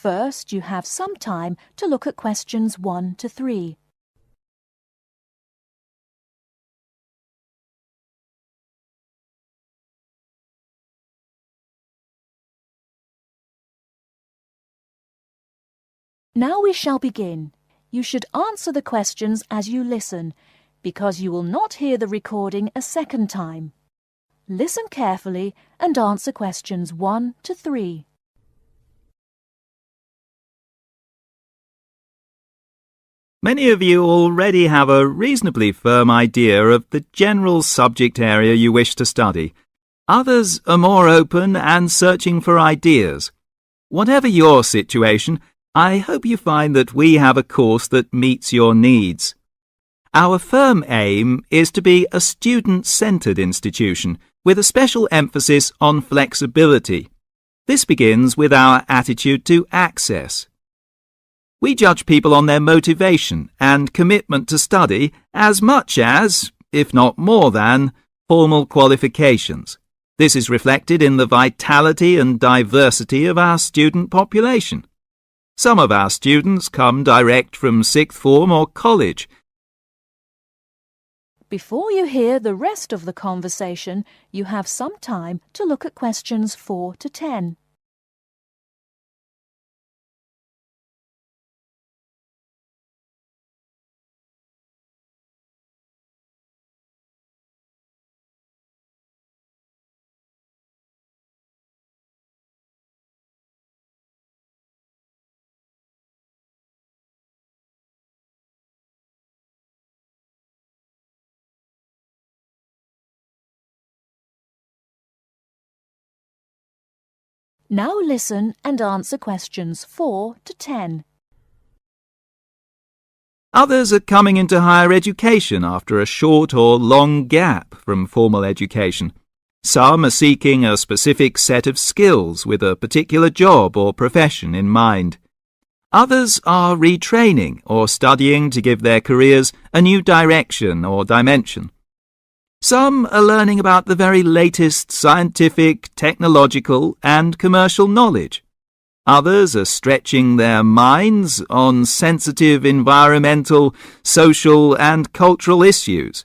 First, you have some time to look at questions 1 to 3. Now we shall begin. You should answer the questions as you listen, because you will not hear the recording a second time. Listen carefully and answer questions 1 to 3. Many of you already have a reasonably firm idea of the general subject area you wish to study. Others are more open and searching for ideas. Whatever your situation, I hope you find that we have a course that meets your needs. Our firm aim is to be a student-centred institution with a special emphasis on flexibility. This begins with our attitude to access. We judge people on their motivation and commitment to study as much as, if not more than, formal qualifications. This is reflected in the vitality and diversity of our student population. Some of our students come direct from sixth form or college. Before you hear the rest of the conversation, you have some time to look at questions 4 to 10. Now listen and answer questions 4 to 10. Others are coming into higher education after a short or long gap from formal education. Some are seeking a specific set of skills with a particular job or profession in mind. Others are retraining or studying to give their careers a new direction or dimension. Some are learning about the very latest scientific, technological and commercial knowledge. Others are stretching their minds on sensitive environmental, social and cultural issues.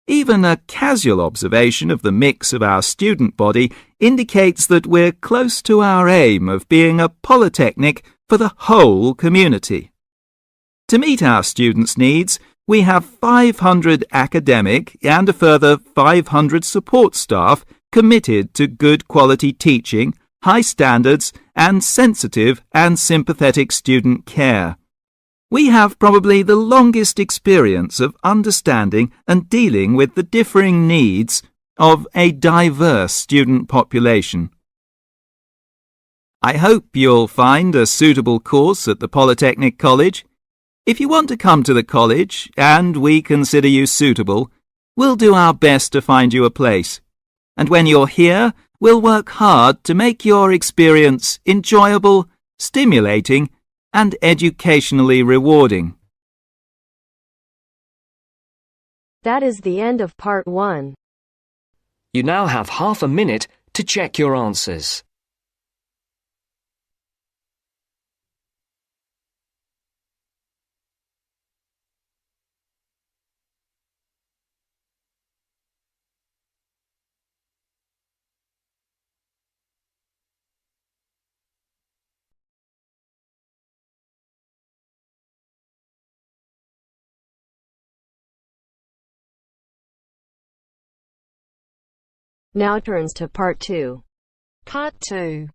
Even a casual observation of the mix of our student body indicates that we're close to our aim of being a polytechnic for the whole community. To meet our students' needs, we have 500 academic and a further 500 support staff committed to good quality teaching, high standards, and sensitive and sympathetic student care. We have probably the longest experience of understanding and dealing with the differing needs of a diverse student population. I hope you'll find a suitable course at the Polytechnic College. If you want to come to the college and we consider you suitable, we'll do our best to find you a place. And when you're here, we'll work hard to make your experience enjoyable, stimulating, and educationally rewarding. That is the end of part 1. You now have half a minute to check your answers. Now turns to part 2. Part 2.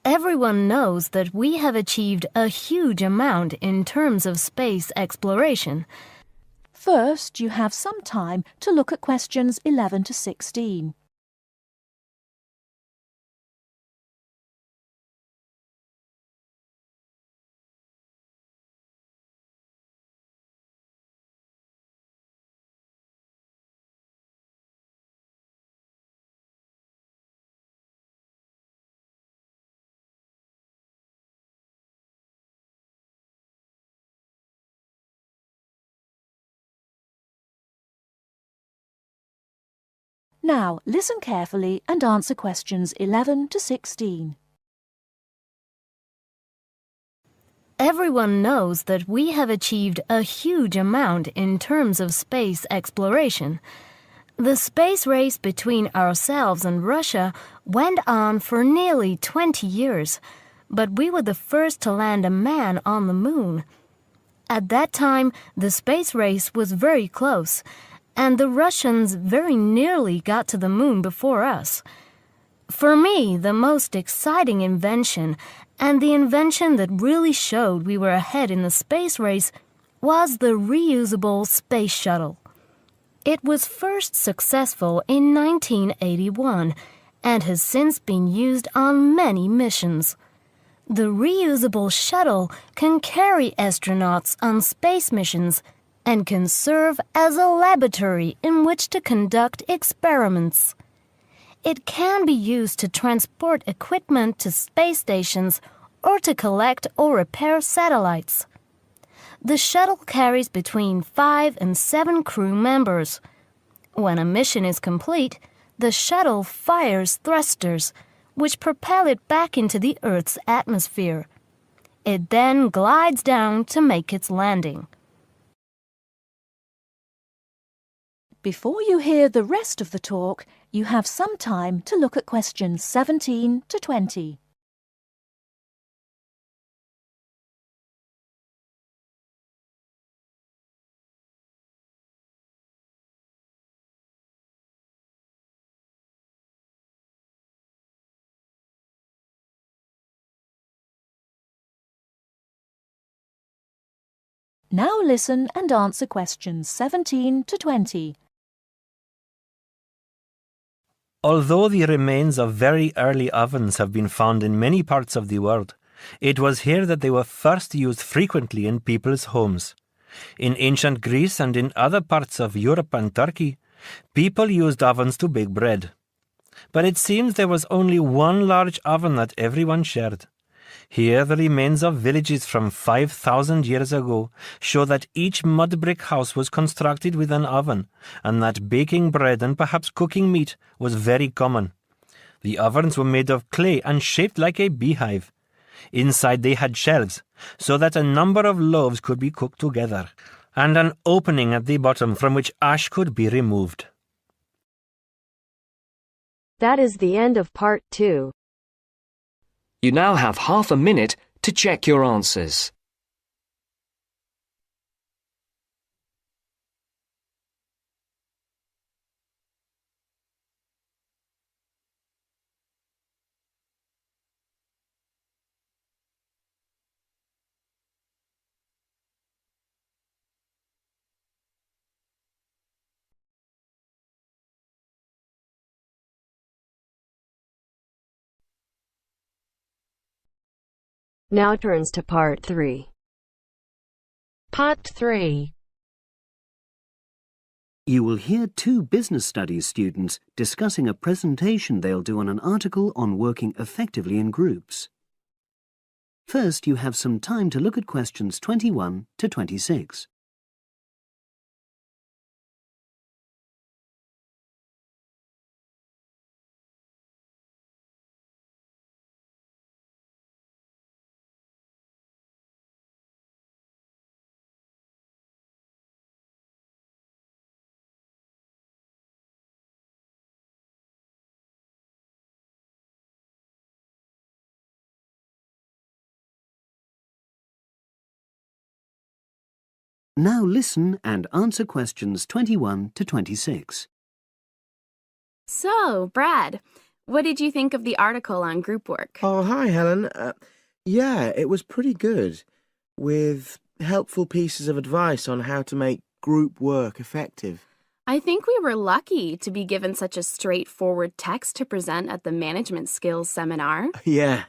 Everyone knows that we have achieved a huge amount in terms of space exploration. First, you have some time to look at questions 11 to 16. Now, listen carefully and answer questions 11 to 16. Everyone knows that we have achieved a huge amount in terms of space exploration. The space race between ourselves and Russia went on for nearly 20 years, but we were the first to land a man on the moon. At that time, the space race was very close, and the Russians very nearly got to the moon before us. For me, the most exciting invention, and the invention that really showed we were ahead in the space race, was the reusable space shuttle. It was first successful in 1981 and has since been used on many missions. The reusable shuttle can carry astronauts on space missions and can serve as a laboratory in which to conduct experiments. It can be used to transport equipment to space stations or to collect or repair satellites. The shuttle carries between 5 and 7 crew members. When a mission is complete, the shuttle fires thrusters, which propel it back into the Earth's atmosphere. It then glides down to make its landing. Before you hear the rest of the talk, you have some time to look at questions 17 to 20. Now listen and answer questions 17 to 20. Although the remains of very early ovens have been found in many parts of the world, it was here that they were first used frequently in people's homes. In ancient Greece and in other parts of Europe and Turkey, people used ovens to bake bread. But it seems there was only one large oven that everyone shared. Here, the remains of villages from 5,000 years ago show that each mud brick house was constructed with an oven, and that baking bread and perhaps cooking meat was very common. The ovens were made of clay and shaped like a beehive. Inside they had shelves, so that a number of loaves could be cooked together, and an opening at the bottom from which ash could be removed. That is the end of part 2. You now have half a minute to check your answers. Now turns to part 3. Part 3. You will hear 2 business studies students discussing a presentation they'll do on an article on working effectively in groups. First, you have some time to look at questions 21 to 26. Now listen and answer questions 21 to 26. So, Brad, what did you think of the article on group work? Oh, hi, Helen. Yeah, it was pretty good, with helpful pieces of advice on how to make group work effective. I think we were lucky to be given such a straightforward text to present at the management skills seminar. Yeah.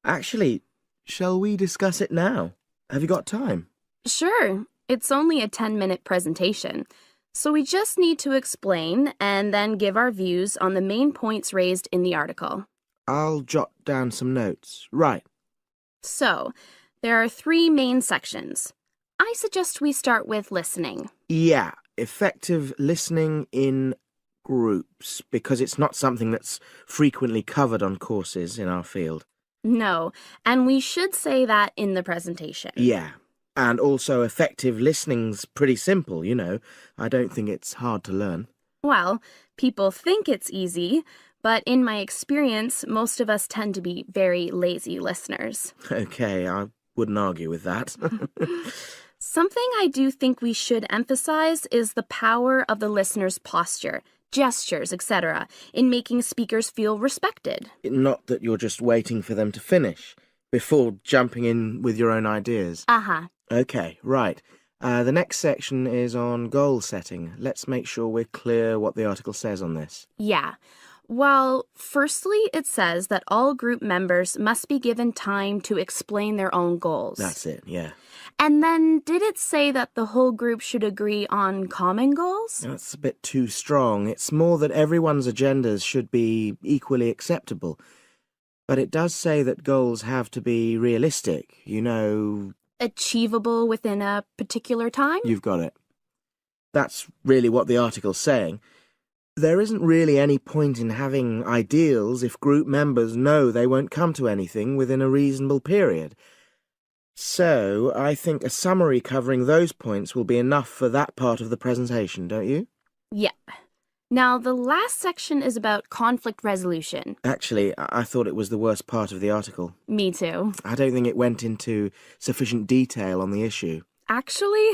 Actually, shall we discuss it now? Have you got time? Sure. It's only a 10-minute presentation, so we just need to explain and then give our views on the main points raised in the article. I'll jot down some notes. Right. So, there are 3 main sections. I suggest we start with listening. Yeah, effective listening in groups because it's not something that's frequently covered on courses in our field. No, and we should say that in the presentation. Yeah, and also effective listening's pretty simple, you know. I don't think it's hard to learn. Well, people think it's easy, but in my experience, most of us tend to be very lazy listeners. Okay, I wouldn't argue with that. Something I do think we should emphasize is the power of the listener's posture, gestures, etc., in making speakers feel respected. Not that you're just waiting for them to finish before jumping in with your own ideas. Uh-huh. Okay, right. The next section is on goal setting. Let's make sure we're clear what the article says on this. Yeah. Well, firstly, it says that all group members must be given time to explain their own goals. That's it, yeah. And then did it say that the whole group should agree on common goals? That's a bit too strong. It's more that everyone's agendas should be equally acceptable. But it does say that goals have to be realistic, you know. Achievable within a particular time? You've got it. That's really what the article's saying. There isn't really any point in having ideals if group members know they won't come to anything within a reasonable period. So, I think a summary covering those points will be enough for that part of the presentation, don't you? Yeah. Now, the last section is about conflict resolution. Actually, I thought it was the worst part of the article. Me too. I don't think it went into sufficient detail on the issue. Actually,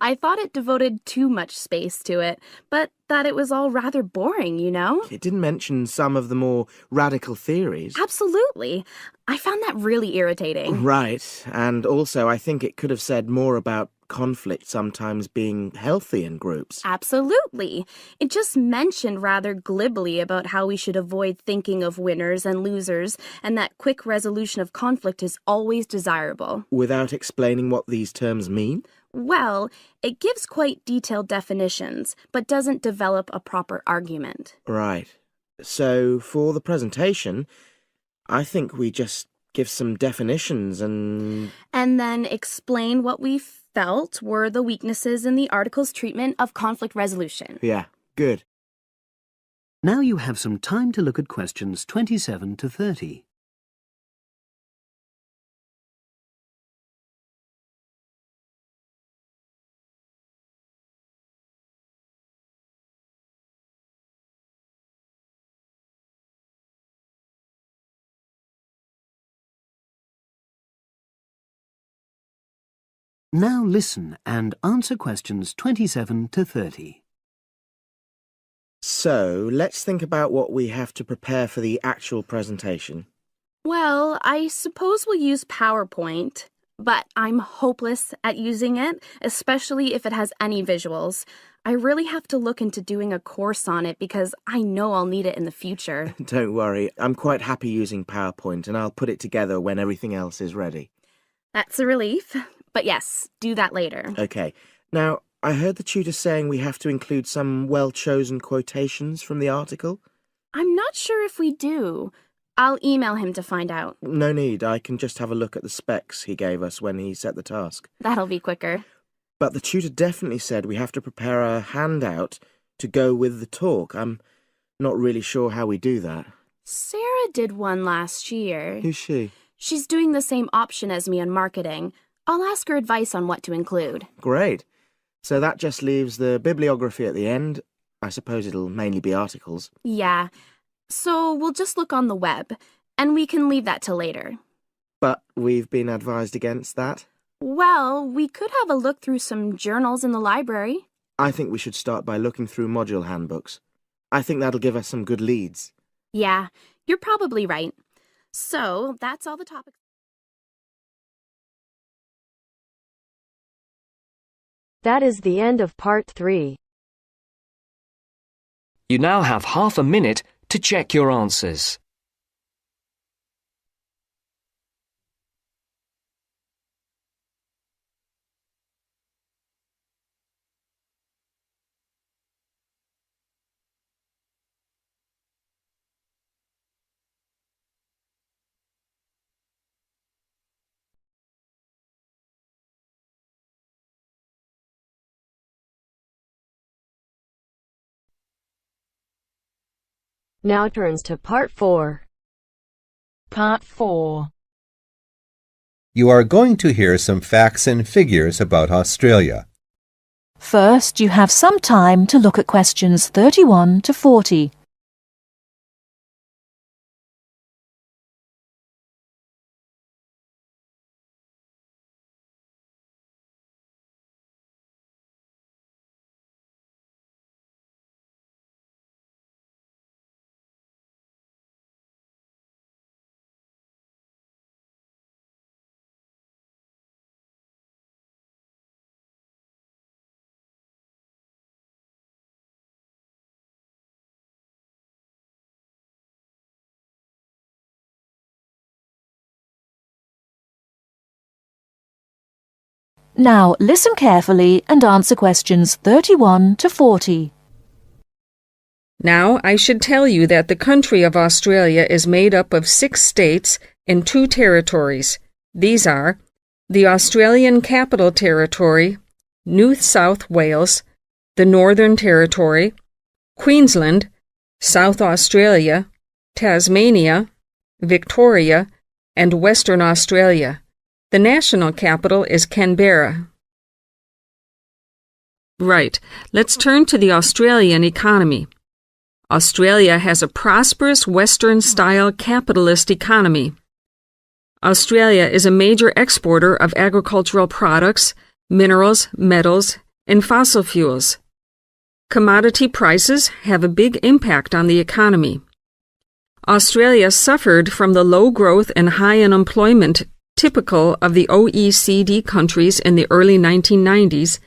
I thought it devoted too much space to it, but that it was all rather boring, you know? It didn't mention some of the more radical theories. Absolutely. I found that really irritating. Right, and also I think it could have said more about conflict sometimes being healthy in groups. Absolutely. It just mentioned rather glibly about how we should avoid thinking of winners and losers, and that quick resolution of conflict is always desirable. Without explaining what these terms mean? Well, it gives quite detailed definitions, but doesn't develop a proper argument. Right. So, for the presentation, I think we just give some definitions and then explain what we felt were the weaknesses in the article's treatment of conflict resolution. Yeah, good. Now you have some time to look at questions 27 to 30. Now listen and answer questions 27 to 30. So, let's think about what we have to prepare for the actual presentation. Well, I suppose we'll use PowerPoint, but I'm hopeless at using it, especially if it has any visuals. I really have to look into doing a course on it because I know I'll need it in the future. Don't worry, I'm quite happy using PowerPoint and I'll put it together when everything else is ready. That's a relief. But yes, do that later. Okay. Now, I heard the tutor saying we have to include some well-chosen quotations from the article. I'm not sure if we do. I'll email him to find out. No need, I can just have a look at the specs he gave us when he set the task. That'll be quicker. But the tutor definitely said we have to prepare a handout to go with the talk. I'm not really sure how we do that. Sarah did one last year. Who's she? She's doing the same option as me on marketing. I'll ask her advice on what to include. Great. So that just leaves the bibliography at the end. I suppose it'll mainly be articles. Yeah. So we'll just look on the web, and we can leave that till later. But we've been advised against that? Well, we could have a look through some journals in the library. I think we should start by looking through module handbooks. I think that'll give us some good leads. Yeah, you're probably right. So that's all the topics. That is the end of part 3. You now have half a minute to check your answers. Now turns to Part 4. Part 4. You are going to hear some facts and figures about Australia. First, you have some time to look at questions 31 to 40. Now, listen carefully and answer questions 31 to 40. Now, I should tell you that the country of Australia is made up of 6 states and 2 territories. These are the Australian Capital Territory, New South Wales, the Northern Territory, Queensland, South Australia, Tasmania, Victoria, and Western Australia. The national capital is Canberra. Right, let's turn to the Australian economy. Australia has a prosperous Western-style capitalist economy. Australia is a major exporter of agricultural products, minerals, metals, and fossil fuels. Commodity prices have a big impact on the economy. Australia suffered from the low growth and high unemployment typical of the OECD countries in the early 1990s,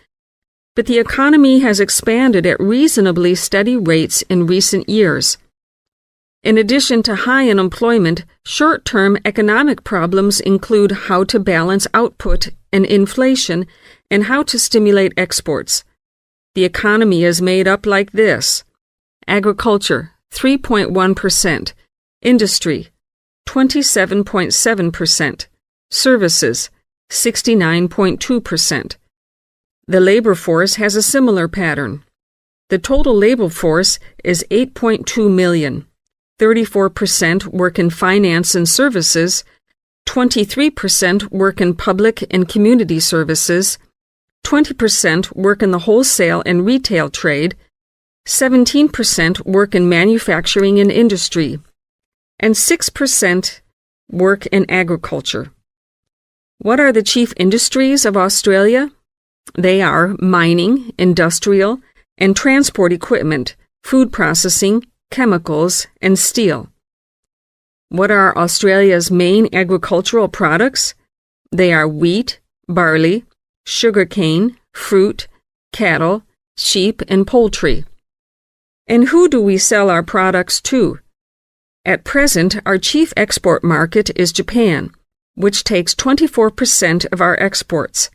but the economy has expanded at reasonably steady rates in recent years. In addition to high unemployment, short-term economic problems include how to balance output and inflation and how to stimulate exports. The economy is made up like this: agriculture, 3.1%, industry, 27.7%, services, 69.2%. The labor force has a similar pattern. The total labor force is 8.2 million. 34% work in finance and services, 23% work in public and community services, 20% work in the wholesale and retail trade, 17% work in manufacturing and industry, and 6% work in agriculture. What are the chief industries of Australia? They are mining, industrial, and transport equipment, food processing, chemicals, and steel. What are Australia's main agricultural products? They are wheat, barley, sugarcane, fruit, cattle, sheep, and poultry. And who do we sell our products to? At present, our chief export market is Japan, which takes 24% of our exports.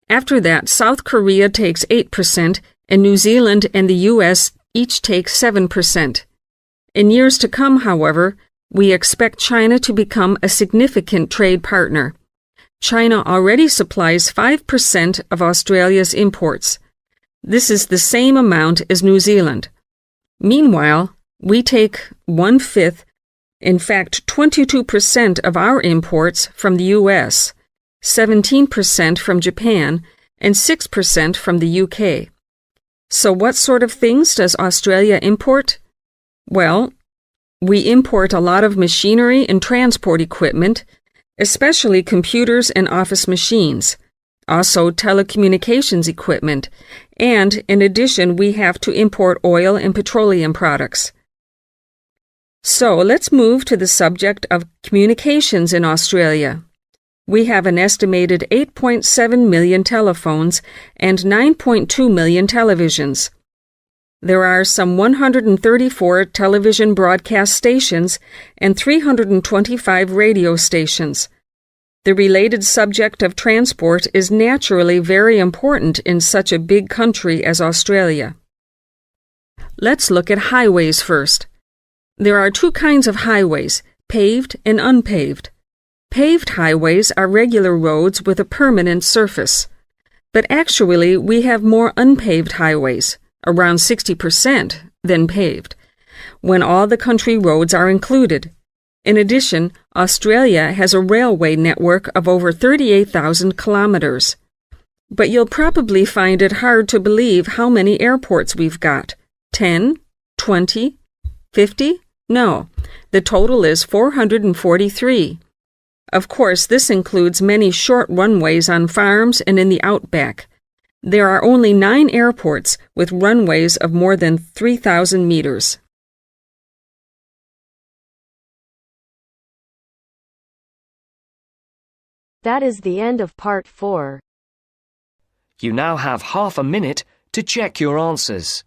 After that, South Korea takes 8%, and New Zealand and the U.S. each take 7%. In years to come, however, we expect China to become a significant trade partner. China already supplies 5% of Australia's imports. This is the same amount as New Zealand. Meanwhile, we take 1/5, in fact 22% of our imports from the U.S., 17% from Japan, and 6% from the UK. So what sort of things does Australia import? Well, we import a lot of machinery and transport equipment, especially computers and office machines, also telecommunications equipment, and in addition we have to import oil and petroleum products. So let's move to the subject of communications in Australia. We have an estimated 8.7 million telephones and 9.2 million televisions. There are some 134 television broadcast stations and 325 radio stations. The related subject of transport is naturally very important in such a big country as Australia. Let's look at highways first. There are 2 kinds of highways, paved and unpaved. Paved highways are regular roads with a permanent surface. But actually, we have more unpaved highways, around 60%, than paved. when all the country roads are included. In addition, Australia has a railway network of over 38,000 kilometers. But you'll probably find it hard to believe how many airports we've got. 10? 20? 50? No, the total is 443. Of course, this includes many short runways on farms and in the outback. There are only 9 airports with runways of more than 3,000 meters. That is the end of part 4. You now have half a minute to check your answers.